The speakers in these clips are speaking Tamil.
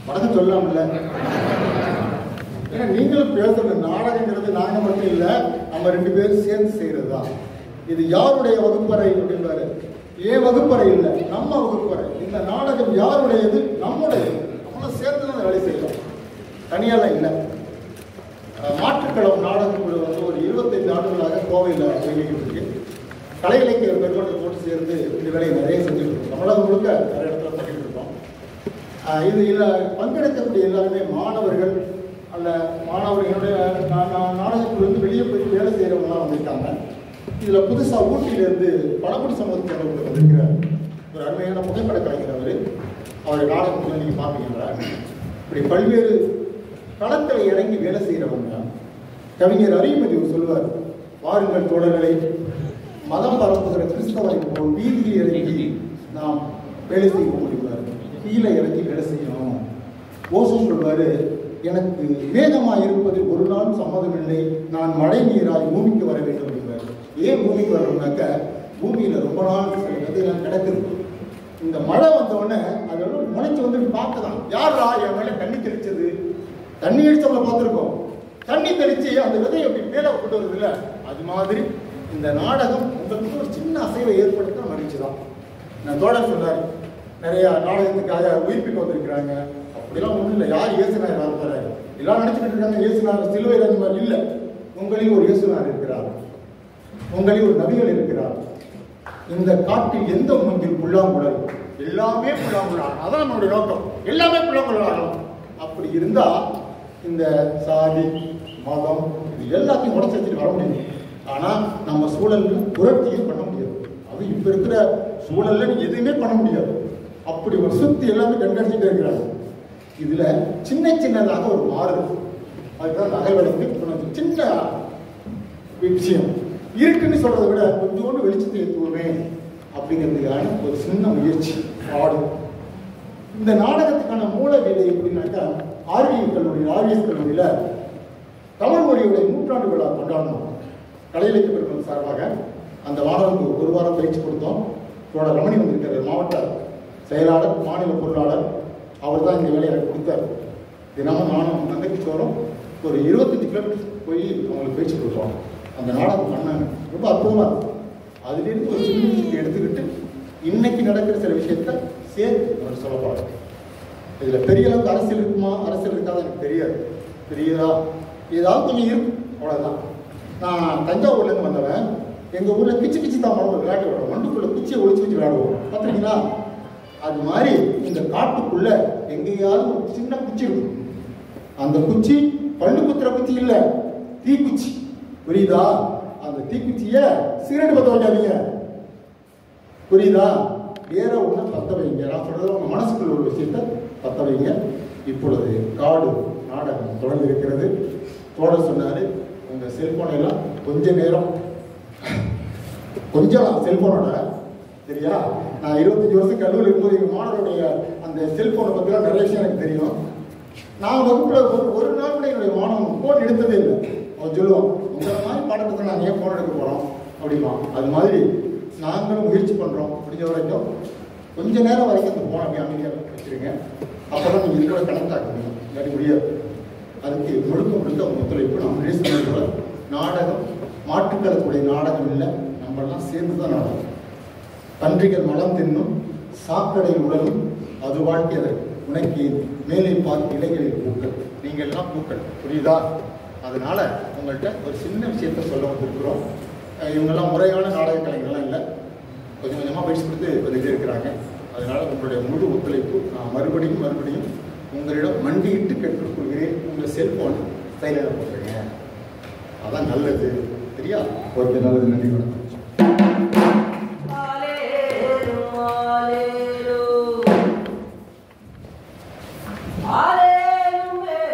வணக்கம் சொல்லலாம்ல. ஏன்னா நீங்களும் பேசுறது நாடகங்கிறது நாங்கள் மட்டும் இல்லை, நம்ம 2 பேரும் சேர்ந்து செய்கிறது தான். இது யாருடைய வகுப்பறை அப்படின்றாரு. ஏன் வகுப்பறை இல்லை, நம்ம வகுப்பறை. இந்த நாடகம் யாருடையது? நம்முடையது. நம்மளும் சேர்ந்து தான் வேலை செய்யலாம், தனியாலாம் இல்லை. மாற்றுக்களம் நாடகக்குழு வந்து ஒரு 25 ஆண்டுகளாக கோவையில் இயங்கிட்டு இருக்கு. கலை இலக்கிய பெருமக்களோடு சேர்ந்து இந்த வேலையை நிறைய செஞ்சுட்டு இருக்கோம். தமிழகம் முழுக்க நிறைய இடத்துல பண்ணிட்டு இருக்கோம். இது பங்கெடுக்கக்கூடிய எல்லாருமே மாணவர்கள் அல்ல, மாணவர்களுடைய நாடகக்குழு வந்து வெளியே போய் வேலை செய்கிறவங்களாம் வந்திருக்காங்க. இதில் புதுசாக ஊட்டியிலேருந்து பழங்குடி சமூகத்தில் வந்திருக்கிற ஒரு அருமையான புகைப்பட கலைஞர். அவர் நாடகத்தில் நீங்கள் பார்ப்பீங்களா, இப்படி பல்வேறு களத்தில் இறங்கி வேலை செய்கிறவங்க. கவிஞர் அரியமதி சொல்லுவார், வாருங்கள் தோழர்களை, மதம் பரப்புகிற கிறிஸ்தவரை போல் வீதியில் இறங்கி நாம் வேலை செய்ய முடிவார், கீழே இறங்கி வேலை செய்யணும். ஓசோ சொல்வார், எனக்கு வேகமாக இருப்பதில் ஒரு நாள் சம்மதமில்லை, நான் மழை நீராய் பூமிக்கு வர வேண்டும் அப்படிங்கிறார். ஏன் பூமிக்கு வரணும்னாக்க, பூமியில் ரொம்ப நாள் விதையெல்லாம் கிடக்குது. இந்த மழை வந்தவுடனே அதோட முளைச்சி வந்து பார்க்கலாம், யாரா என் மேலே தண்ணி தெளிச்சது, தண்ணி அடிச்சவங்களை பார்த்துருக்கோம், தண்ணி தெளித்து அந்த விதையை அப்படி மேலே கொண்டு வருது இல்லை, அது மாதிரி இந்த நாடகம் உங்களுக்கு ஒரு சின்ன அசைவை ஏற்படுத்த மகிழ்ச்சி தான். நான் தோழர் சொன்னார், நிறைய நாடகத்துக்காக உயிர்ப்பிக்க வந்திருக்கிறாங்க. அப்படிலாம் ஒன்றும் இல்லை. யார் இயேசுனார் வரப்போறாரு? எல்லாரும் நினைச்சுக்கிட்டு இருக்காங்க இயேசுனார் சிலுவையில் அந்த மாதிரி இல்லை. உங்களில் ஒரு இயேசுனார் இருக்கிறார், உங்களில் ஒரு நபிகள் இருக்கிறார். இந்த காட்டில் எந்த மூங்கில் புல்லாங்குழல், எல்லாமே புல்லாங்குழல். அதான் நம்மளுடைய நோக்கம், எல்லாமே புல்லாங்குழல். அப்படி இருந்தா இந்த சாதி மதம் இது எல்லாத்தையும் உடச்சு வச்சுட்டு வர முடியும். ஆனா நம்ம சூழல்ல புரட்சியும் பண்ண முடியாது. அது இப்ப இருக்கிற சூழல்ல எதுவுமே பண்ண முடியாது. அப்படி ஒரு சுத்தி எல்லாமே கண்காணிச்சுட்டே இருக்கிறாங்க. இதுல சின்ன சின்னதாக ஒரு மாறுதல், அதுதான் நகர்வடைந்து சின்ன விஷயம். இருக்குன்னு சொல்றதை விட கொஞ்சோண்டு வெளிச்சத்தை ஏற்றுவோமே அப்படிங்கிறதுக்கான ஒரு சின்ன முயற்சி பாடு. இந்த நாடகத்துக்கான மூல வேலை எப்படின்னாக்கா, ஆர்விஎஸ் கல்லூரியில் தமிழ் மொழியுடைய 100ஆண்டு விழா கொண்டாடணும். கலை இலக்கிய பெருமக்கள் சார்பாக அந்த மாணவர்களுக்கு 1 வாரம் பயிற்சி கொடுத்தோம். தோழர் ரமணி வந்திருக்கிற மாவட்ட செயலாளர், மாநில பொருளாளர், அவர் தான் இந்த வேலையை எனக்கு கொடுத்தார். தினமும் நானும் தந்தைக்கு சோறும் ஒரு 25 கிலோமீட்டர் போய் அவங்களுக்கு பயிற்சி கொடுப்போம். அந்த நாடகம் பண்ணாங்க, ரொம்ப அற்புதமாக இருக்கும். அதுலேருந்து ஒரு சின்ன விஷயத்தை எடுத்துக்கிட்டு இன்னைக்கு நடக்கிற சில விஷயத்த சேர்த்து அவர் சொல்லப்பாரு. இதில் பெரிய அளவுக்கு அரசியல் இருக்குமா, அரசியல் இருக்காது எனக்கு தெரியாது. பெரியதா ஏதாவது கொஞ்சம் இருக்கும், அவ்வளோதான். நான் தஞ்சாவூர்லேருந்து வந்தவன். எங்கள் ஊரில் பிச்சு பிச்சு தான் மரம் விளையாட்டு விடுறோம், மண்ணுக்குள்ளே குச்சியை ஒழிச்சு வச்சு விளையாடுவோம், பார்த்துருக்கீங்களா? அது மாதிரி இந்த காட்டுக்குள்ள எங்கேயாவது ஒரு சின்ன குச்சி இருக்கும். அந்த குச்சி பல்லு குத்துற குச்சி இல்லை, தீக்குச்சி, புரியுதா? அந்த தீக்குச்சியை சிகரெட் பற்ற வைக்காதீங்க, புரியுதா? வேற ஒன்று பற்ற வைங்க. நான் சொல்றது உங்க மனசுக்குள்ள ஒரு விஷயத்த பற்ற வைங்க. இப்பொழுது காடு நாடகம் தொடர்ந்து இருக்கிறது. தோழர் சொன்னாரு, உங்க செல்போனை எல்லாம் கொஞ்ச நேரம் கொஞ்சம் செல்போனோட சரியா. நான் 25 வருஷம் கல்லூரி இருக்கும்போது எங்கள் மாணவருடைய அந்த செல்போனை பற்றிலாம் நிறைய விஷயம் எனக்கு தெரியும். நான் வகுப்பில் ஒரு நாள் கூட என்னுடைய மாணவன் ஃபோன் எடுத்ததே இல்லை. அவன் சொல்லுவான், உங்களை மாதிரி பாடத்துக்கு நாங்கள் ஏன் ஃபோன் எடுக்க போகிறோம் அப்படிமா. அது மாதிரி நாங்களும் முயற்சி பண்ணுறோம். முடிஞ்ச வரைக்கும் கொஞ்ச நேரம் வரைக்கும் அந்த ஃபோன் அப்படி அமைதியாக வச்சுருங்க. அப்போ தான் நீங்கள் இதோட கனெக்ட் ஆகணும், இல்லாட்டி முடியாது. அதுக்கு முழுக்க அவங்க ஒத்துழைப்பு. நம்ம பேசுகிற நாடகம் மாற்றுக்கலத்துடைய நாடகம் இல்லை, நம்மளாம் சேர்ந்து தான் நாடகம். பன்றிகள் மலம் தின்னும், சாக்கடை உடலும், அது வாழ்க்கையதை உனக்கு மேலே பார்த்து இலைகளில் பூக்கள், நீங்கள் எல்லாம் பூக்கள், புரியுதா? அதனால உங்கள்கிட்ட ஒரு சின்ன விஷயத்த சொல்ல வந்திருக்கிறோம். இவங்கெல்லாம் முறையான நாடக கலைஞர்கள்லாம் இல்லை, கொஞ்சம் கொஞ்சமாக பயிற்சி கொடுத்து வந்துகிட்டே இருக்கிறாங்க. அதனால உங்களுடைய முழு ஒத்துழைப்பு நான் மறுபடியும் உங்களிடம் மண்டியிட்டு கேட்டுக்கொள்கிறேன். உங்கள் செல்போன் சைலண்டாக போட்டுருங்க, அதான் நல்லது, சரியா? ஓகே, நல்லது, நன்றி, வணக்கம். Hallelujah.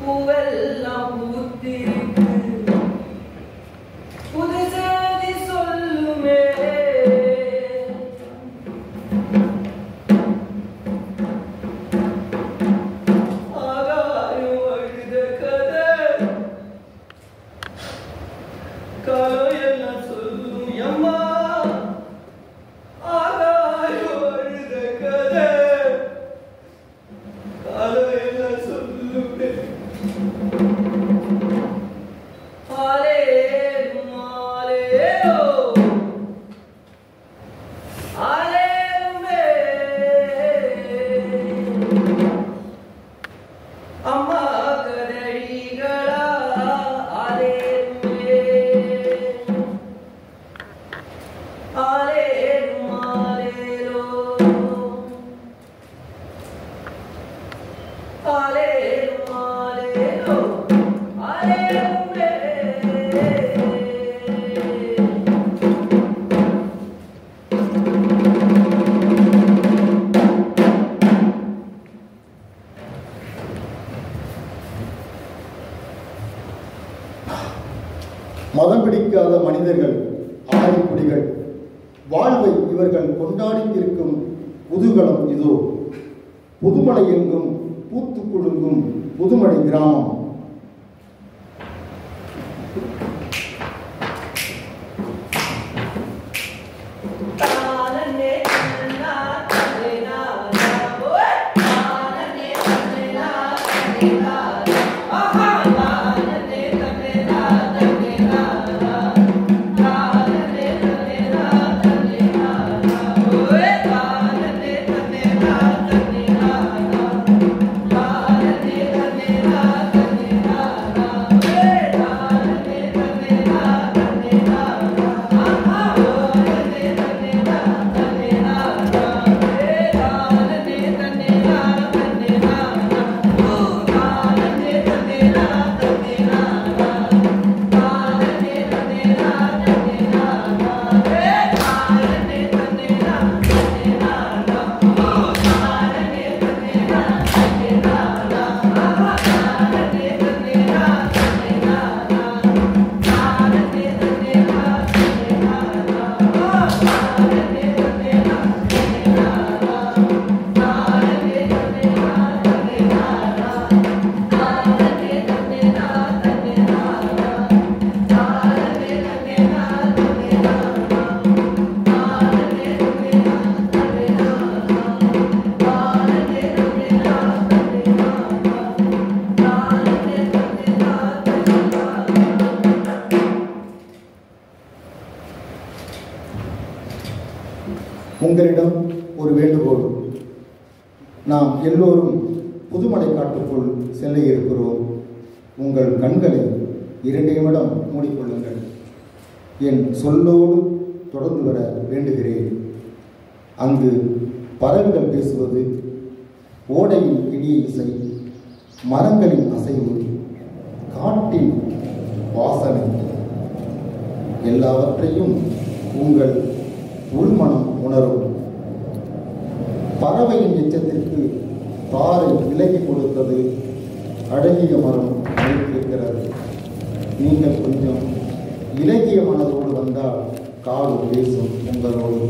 பூவெல்லாம் பூத்திருக்கு புது செய்தி சொல்லுமே ஆகாயம் அழுத கதை காலம் எல்லாம் சொல்லும் அம்மா ஆகாயம் அழுத கதை காலம் எல்லாம் சொல்லுமே அம்மா கதழிகளா ஆலேருமே ஆலேரும் ஆலேரோ ஆலேரும் ஆலேரோ ஆலேருமே மதம் பிடிக்காத மனிதர்கள் ஆதிக்குடிகள் வாழ்வை இவர்கள் கொண்டாடி இருக்கும் குதூகலம் இதோ புதுமலை எங்கும் பூத்து குலுங்கும் புதுமலை கிராமம். உங்களிடம் ஒரு வேண்டுகோள். நாம் எல்லோரும் புதுமலை காட்டுக்குள் செல்ல இருக்கிறோம். உங்கள் கண்களை 2 நிமிடம் மூடிக்கொள்ளுங்கள். என் சொல்லோடு தொடர்ந்து வர வேண்டுகிறேன். அங்கு பறவைகள் பேசுவது, ஓடையின் இனிய இசை, மரங்களின் அசைவு, காட்டின் வாசனை எல்லாவற்றையும் உங்கள் உள்மனம் உணரும். பறவையின் எச்சத்திற்கு தாரை விலகி கொடுத்தது அழகிய மரம் இருக்கிறது. நீங்கள் கொஞ்சம் இலகிய மனதோடு வந்தால் காடு பேசும் உங்களோடு.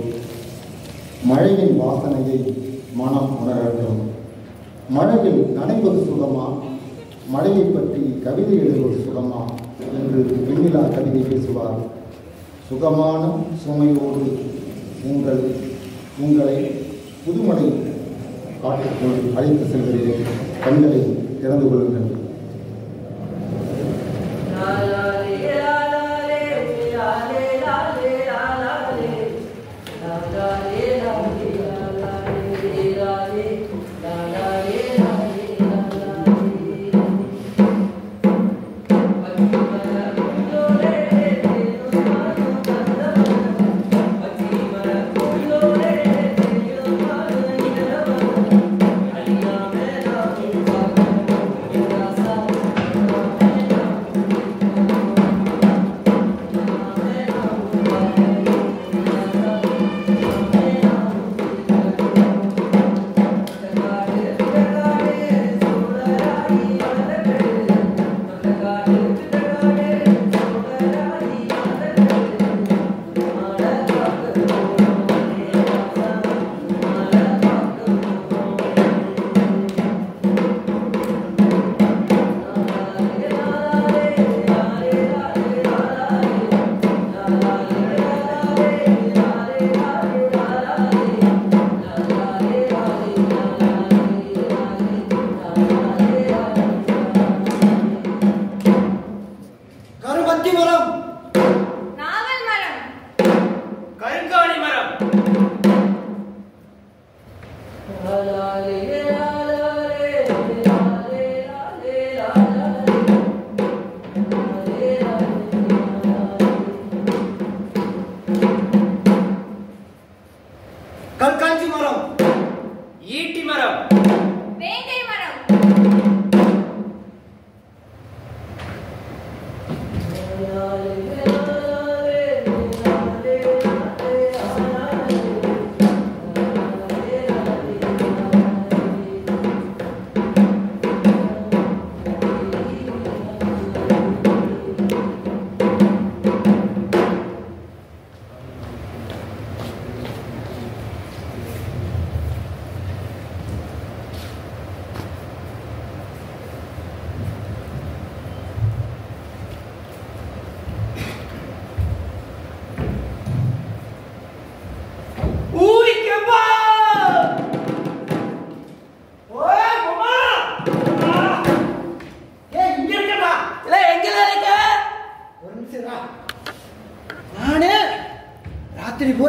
மழையின் வாசனையை மனம் உணரட்டும். மழையில் நனைவது சுகமா, மழையை பற்றி கவிதை எழுதுவது சுகமா என்று வெண்ணிலா கவிதை பேசுவார். சுகமான சுமையோடு உங்களை புதுமலை காட்டுக்குள் அழைத்து செல்கிறேன். கண்களை திறந்து கொள்ளுங்கள். Yeah.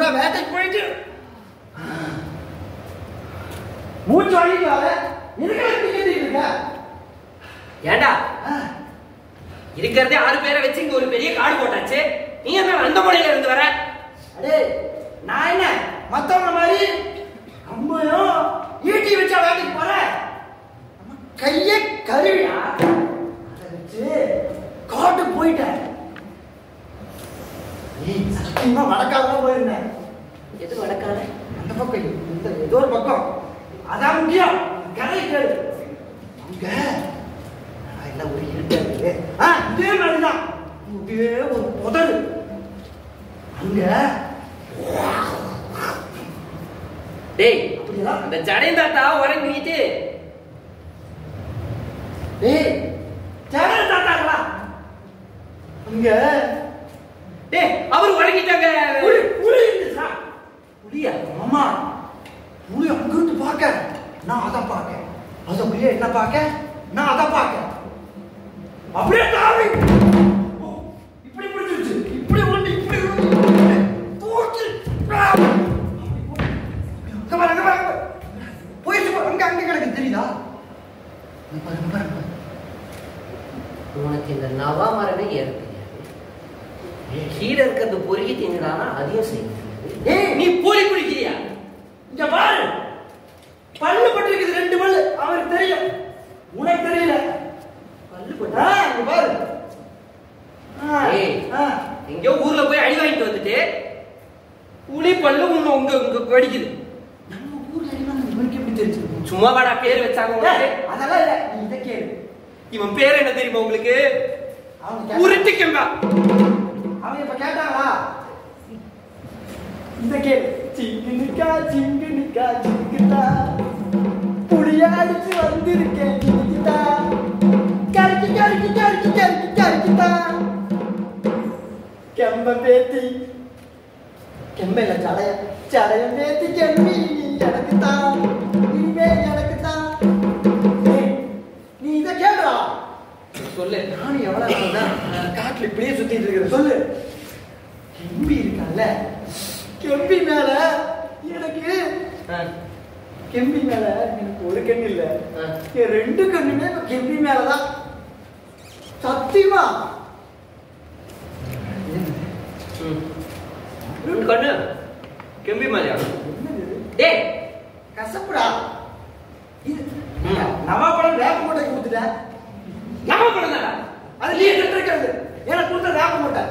பூரா வேட்டைக்கு போயிட்டு மூச்சு வாங்கிட்டு வர இருக்க. ஏண்டா இருக்கிறதே 6 பேரை வச்சு இங்க ஒரு பெரிய காடு போட்டாச்சு. நீ என்ன அந்த மூலையில இருந்து வர? அடே நான் என்ன மத்தவங்க மாதிரி அம்பையும் ஈட்டி வச்சா வேட்டைக்கு போறேன். கைய கருவியா அதை வச்சு காட்டுக்கு போயிட்டேன். சத்தியமா வடக்காக போயிருந்தேன். எது வடக்கால? அந்த பக்கம் இந்த ஏதோ ஒரு பக்கம். அதான் முக்கியம். கதை கேளு. அங்க எல்லாம் ஒரு இருட்டா இருக்கு. இதே மாதிரிதான் இதே ஒரு புதல். அங்க டேய் அந்த ஜடேந்தாத்தா உறங்கிட்டு டேய் ஜடேந்தாத்தாங்களா அங்க டேய் அவர் உறங்கிட்டாங்க. புலி இருந்துச்சா? புலியா? ஆமா புலி அங்கிருந்து பார்க்க நான் அதை பார்க்க, அதை புலிய என்ன பார்க்க நான் அதை பார்க்க. அப்படியே தாவி இப்படி பிடிச்சிருச்சு. இப்படி ஒண்ணு இப்படி தூக்கி போயிடுச்சு. அங்க அங்க கிடக்கு தெரியுதா? உனக்கு இந்த நவா மரமே ஏற தெரியாது. கீழே இருக்கிறது பொறுக்கி தின்னுடானா அதையும் செய்ய. நீ பொறி குடிக்கிறியா? இங்க பாரு, பல்லு பட்டிருக்குது 2 பல்லு. அவருக்கு தெரியும், உனக்கு தெரியல. பல்லு பட்டா இங்க பாரு. எங்கயோ ஊர்ல போய் அடி வாங்கிட்டு வந்துட்டு புலி பல்லு உங்க உங்க கடிக்குது. நம்ம ஊர்ல இவனுக்கு எப்படி தெரிஞ்சது? சும்மா வாடா பேர் வச்சாங்க உங்களுக்கு. அதெல்லாம் இல்ல, நீ இதை கேளு. இவன் பேர் என்ன தெரியுமா உங்களுக்கு? அவன் உருட்டிக்கம்பா. அவன் இப்ப கேட்டாங்களா? இந்த கேளு. சிங்கினிக்கா சிங்கினிக்கா சிங்கிட்டா புளியா அடிச்சு வந்திருக்கேன் சிங்கிட்டா கருக்கி கருக்கி கருக்கி கருக்கி கருக்கிட்டா கெம்ப பேத்தி கெம்பையில சடைய சடையம் பேத்தி கெம்பி நீ எனக்கு தான், இனிமே எனக்கு தான். நீ இதை கேளுடா. சொல்லு. நானும் எவ்வளவு காட்டுல இப்படியே சுத்திட்டு இருக்கிற. சொல்லு. கெம்பி இருக்கான்ல, கெம்பி மேல எனக்கு கெம்பி மேல எனக்கு ஒரு கண்ணு இல்ல, என் 2 கண்ணுமே கெம்பி மேலதான். சத்தியமா கண்ணு கெம்பி மாதிரியா? டேய் கசப்புடா. இது நவாப்பழம் வேப்ப மூட்டை கொடுத்துட்டேன். நவாப்பழம் தானே அது நீ எடுத்துக்கிறது. எனக்கு கொடுத்த வேப்ப மூட்டை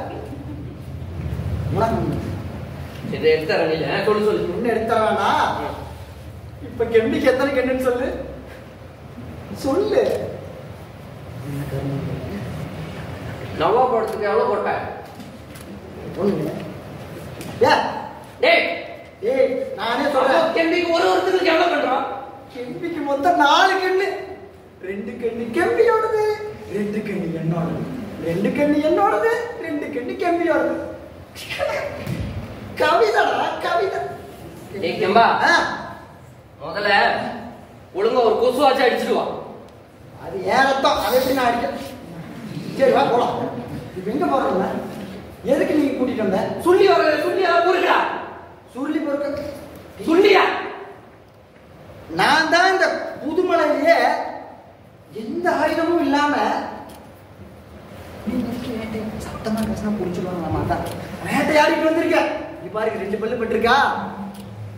இதை எடுத்துறேன். சொல்லு சொல்லு. என்ன எடுத்துறானா? இப்ப கெம்பிக்கு எத்தனை கண்ணுன்னு சொல்லு. சொல்லு. நவாப்பழத்துக்கு எவ்வளவு போட்ட? நானே சொல்றேன். கெம்பிக்கு ஒருத்தருக்கு எவ்வளவு பண்றோம்? கெம்பிக்கு மொத்தம் 4 கண்ணு. 2 கண்ணு கெம்பியோடது, 2 கண்ணு என்னோடது, 2 கண்ணு என்னோடது, 2 கண்ணு கெம்பியோடது. கவிதடா கவிதை. ஏய் கெம்பா, முதல்ல ஒழுங்கா ஒரு கொசு வச்சு அடிச்சிடுவா. அது ஏறத்தான். அதை எப்படி நான் அடிக்க? சரி வா போலாம். இப்ப எங்க போறோம்ல? எதுக்கு நீங்க கூட்டிட்டு வந்த? சுள்ளி வர சுள்ளி பொறுக்கா. சுருளி பொறுக்க சுள்ளியா? நான் தான் இந்த புதுமலையிலேயே எந்த ஆயுதமும் இல்லாம சத்தமா பேசினா புடிச்சுடுவாங்க. நம்ம தான் வேட்டையாடிட்டு வந்திருக்கேன். நீ பாருங்க 2 பல்லு பட்டிருக்கா.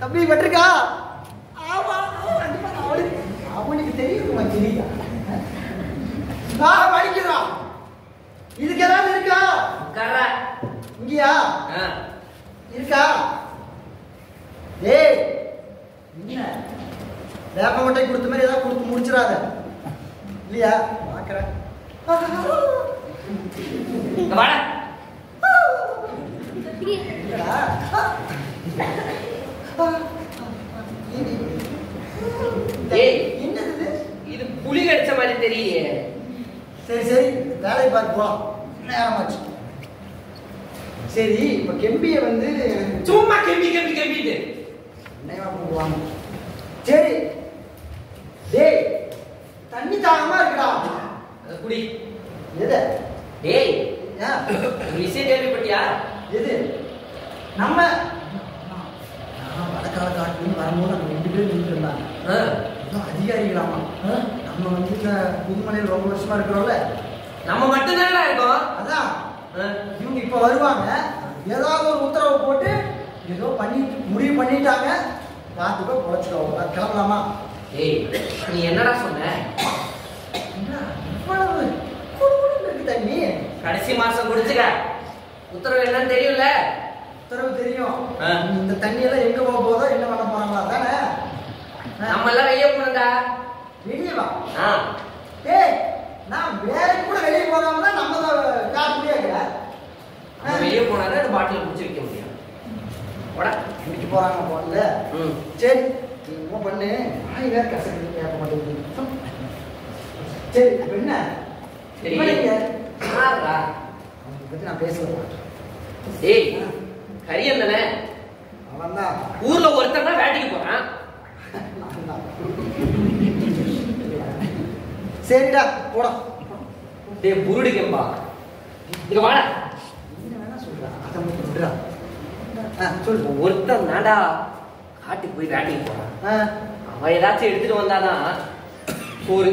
தம்பி பட்டிருக்கா? ஆமா அவனுக்கு தெரியும். தெரியுதா? படிக்கிறான். இதுக்கு ஏதாவது இருக்கா? இங்கயா இருக்கா? ஏய் என்ன வேப்ப மட்டை கொடுத்த மாதிரி ஏதாவது கொடுத்து முடிச்சிடாத இல்லையா? பாக்குறேன். என்னது இது? புலி கடிச்ச மாதிரி தெரியலையே. சரி சரி வேலையை பார்க்க போலாம், நேரமாச்சு. சரி இப்ப கெம்பிய வந்து சும்மா கெம்பி கெம்பி கெம்பிட்டு என்னவா பண்ணுவாங்க? சரி டேய் தண்ணி தாகமா இருக்குடா. அத குடி. எது? டேய் ஏன் விஷயம் கேள்விப்பட்டியா? எது? நம்ம வாய்க்கால காட்டுன்னு வரும்போது அங்கே 2 பேர் நின்று இருந்தாங்க. அதிகாரிகளாமா. நம்ம வந்து புதுமலையில் ரொம்ப வருஷமா இருக்கிறோம்ல, நம்ம மட்டும்தானடா இருக்கோம். அதான் இவங்க இப்ப வருவாங்க. ஏதாவது ஒரு உத்தரவு போட்டு ஏதோ பண்ணிட்டு முடிவு பண்ணிட்டாங்க. பார்த்து போய் பொழைச்சிக்கோங்க. கிளம்பலாமா? ஏய், நீ என்னடா சொன்ன? இவ்வளவு குடுகுடுன்னு இருக்கு தண்ணி. கடைசி மாசம் குடிச்சுக்க. உத்தரவு என்னன்னு தெரியும்ல? உத்தரவு தெரியும். இந்த தண்ணியெல்லாம் எங்க போக போதோ, என்ன பண்ண போறாங்களா தானே? நம்ம எல்லாம் வெளியே போனோம்டா. வெளியே வா. ஏய், நான் வேற கூட வெளியே போகாம தான் நம்ம காட்டுலயே இருக்கிறேன். வெளியே போனாதான் அந்த பாட்டில் குடிச்சு வைக்க முடியும். இன்னைக்கு போறாங்க போன்ல. சரி, நீ என்ன பண்ணு, ஆய் வேற கசக்கு கேட்க மாட்டேங்குது. சரி, அப்ப என்ன? சரி, யாரா அவனை பத்தி நான் பேசல மாட்டேன். ஏய், கரியன் தானே? அவன் தான் ஊர்ல ஒருத்தன் தான் வேட்டைக்கு போறான். சரிடா, போடா. டேய் புருடிக்கம்பா, இங்க வாடா. என்ன வேணா சொல்றா, அதை மட்டும் விடுறா. சொல்லு. ஒருத்தன் தாண்டா காட்டுக்கு போய் வேட்டைக்கு போறான். அவன் ஏதாச்சும் எடுத்துட்டு வந்தானா சோறு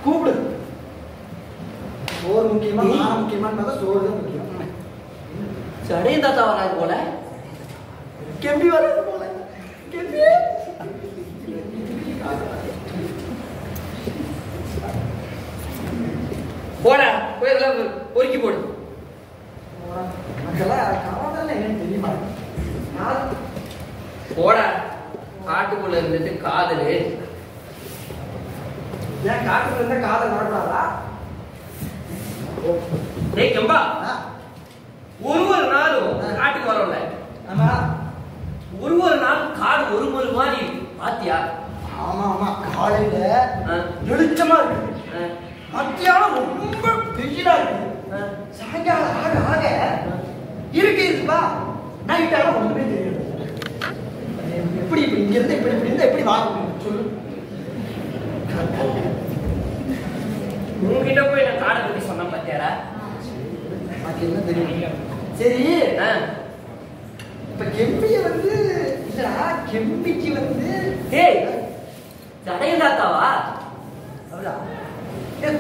கூப்பிடு. சோறு முக்கியமா, நான் முக்கியமான்னு பார்த்தா சோறு தான் முக்கியம். சடையும் தாத்தா வராது போல. கெம்பி வராது போல. கெம்பி போடா, போய் இதெல்லாம் பொறுக்கி போடு. நமக்கெல்லாம் காதல் என்னன்னு தெரியுமா? போடா, காட்டுக்குள்ள இருந்துட்டு காதலு. ஏன் காட்டுக்குள்ள இருந்தா காதல் வரக்கூடாதா? டேய் கம்பா, ஒரு நாளும் காட்டுக்கு வரோம்ல, ஆமா. ஒரு நாளும் காடு ஒரு மாதிரி பாத்தியா? ஆமா ஆமா, காலையில வெளிச்சமா இருக்கு, மத்தியானம் ரொம்ப வெயிலா இருக்கு, சாயங்காலம் ஆக ஆக இருக்குப்பா, நைட்டால ஒண்ணுமே தெரியாது. எப்படி இப்படி இங்க இருந்து இப்படி இருந்தா எப்படி வாங்க முடியும் சொல்லு? உங்ககிட்ட போய் நான் காடை பத்தி சொன்ன பாத்தியாடா? எனக்கு என்ன தெரியும்? சரி, இப்ப கெம்பிய வந்து இல்லடா, கெம்பிக்கு வந்து டேய் சடையும் தாத்தாவா? அவரா?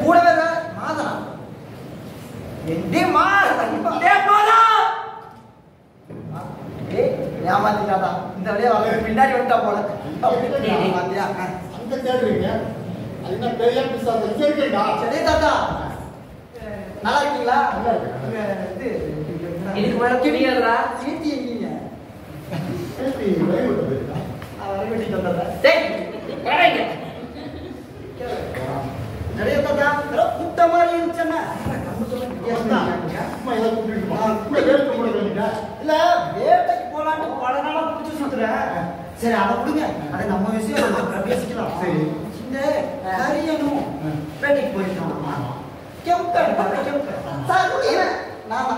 கூடவே மாதனா? எந்தே மா ஏமாத்திட்டாடா, இந்த வழியா வாங்க, பின்னாடி வந்துட்டா போல. ஏமாத்தியா? அங்க தேடுறீங்க, அது என்ன பெரிய பிசாசு இருக்கேடா. சரி தாத்தா, நல்லா இருக்கீங்களா? நல்லா இருக்கேன். இதுக்கு மேல தெரியாதுடா. சீட்டி எங்கீங்க? சேத்தி வழிவிட்டு போயிருக்கா. வழிபட்டு வந்துடுறேன். டேய் வரேங்க. நிறைய தாத்தா, கூட்ட மாதிரி இருந்துச்சுன்னா அம்மா ஏதாவது கூட்டிட்டு போ. கூட வேலைக்கு போட வேண்டியதா? இல்ல, வேட்டைக்கு போலான்னு பல நாளா பிடிச்சு சுத்துறேன். சரி, அதை விடுங்க, அதை நம்ம விஷயம் நம்ம பேசிக்கலாம். சரி. இந்த கரியனும் வேட்டைக்கு போயிருக்காமா? நானா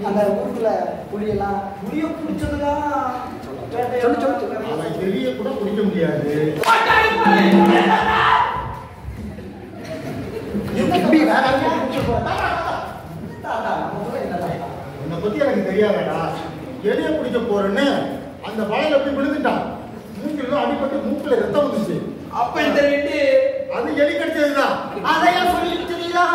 அந்த ஊருக்குள்ள புலியெல்லாம் புளிய பிடிச்சதுதான் அவன் வெளிய கூட பிடிக்க முடியாது. உன்னை பத்தி எனக்கு தெரியாதடா. எலிய பிடிக்க போறேன்னு அந்த வலையில போய் விழுந்துட்டான். மூக்கில அடிபட்டு மூக்குல ரத்தம் வந்துச்சு. அப்ப இந்த ரெண்டு அது எலி கடிச்சதுதான். அதையா சொல்லிட்டு தெரியுதா?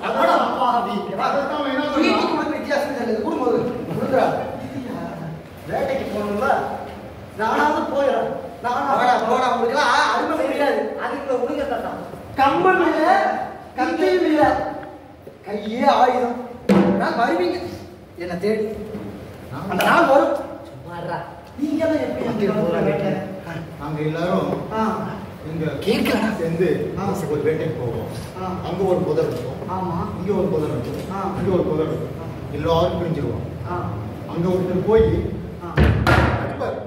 அதோட அப்பாவி. அதான் அவன் என்ன சொன்னான்? கொடுக்க வித்தியாசம் தெரியுது. குடும்போது கொடுக்குறா. வேட்டைக்கு போகணும்ல, நானாவது போயிடும். போடா, உங்களுக்குலாம் அருமை முடியாது. அதுக்குள்ள உடுங்க தாத்தா. கம்பம் இல்ல, கத்தியும் இல்ல, கையே ஆயுதம். நான் வருவீங்க என்ன தேடி, அந்த நாள் வரும். சும்மாறா. நீங்க தான் எப்படி அங்கே போறாங்க? நாங்க எல்லாரும் இங்க கேட்கல சேர்ந்து ஒரு வேட்டைக்கு போவோம். அங்க ஒரு புதர் இருக்கும், ஆமா, இங்க ஒரு புதர் இருக்கும், இங்க ஒரு புதர் இருக்கும். எல்லாரும் பிரிஞ்சிருவோம். அங்க ஒருத்தர் போய் அடிப்பார்.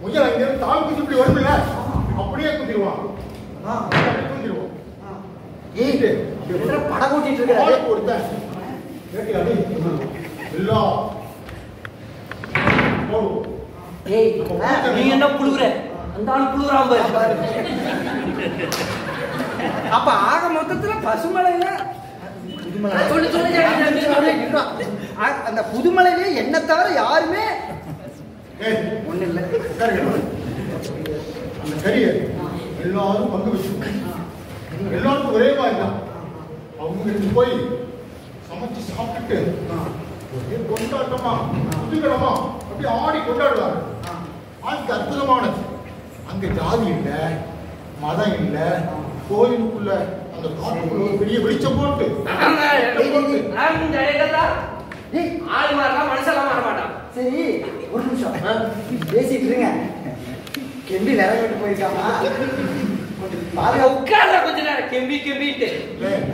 முயல் அங்க இருந்து தாழ் குச்சி இப்படி வரும்ல, அப்படியே குத்திடுவான். குத்திடுவோம். ஏட்டு படம் கூட்டிட்டு இருக்க கொடுத்தேன் வேட்டையாடி எல்லா போடுவோம். ஏய் நீ என்ன புழுகுற? அந்த ஆள் புழுகுறான் பாரு. அப்ப ஆக மொத்தத்துல பசுமலையில சொல்லு சொல்லு. அந்த புதுமலையிலே என்ன தவிர யாருமே ஏய், ஒண்ணு இல்ல உட்காருங்க. அந்த கறியை எல்லாரும் பங்கு வச்சு எல்லாருக்கும் ஒரே மாதிரி தான். அவங்க எடுத்து போய் சமைச்சு சாப்பிட்டுட்டு ஒரே கொண்டாட்டமா புதுக்கிழமா அப்படியே ஆடி கொண்டாடுவாங்க. அதுக்கு அற்புதமானது. அங்க ஜாதி இல்லை, மதம் இல்லை, கோயிலுக்குள்ள அந்த காட்டுக்குள்ள ஒரு பெரிய வெளிச்சம் போட்டு ஏய், ஆள் மாறலாம் மனுஷெல்லாம் மாற மாட்டான். சரி ஒரு நிமிஷம் பேசிட்டு இருங்க. கெம்பி விறகு விட்டு போயிருக்காமா? உட்கார்ற கொஞ்ச நேரம் கெம்பி கெம்பிட்டு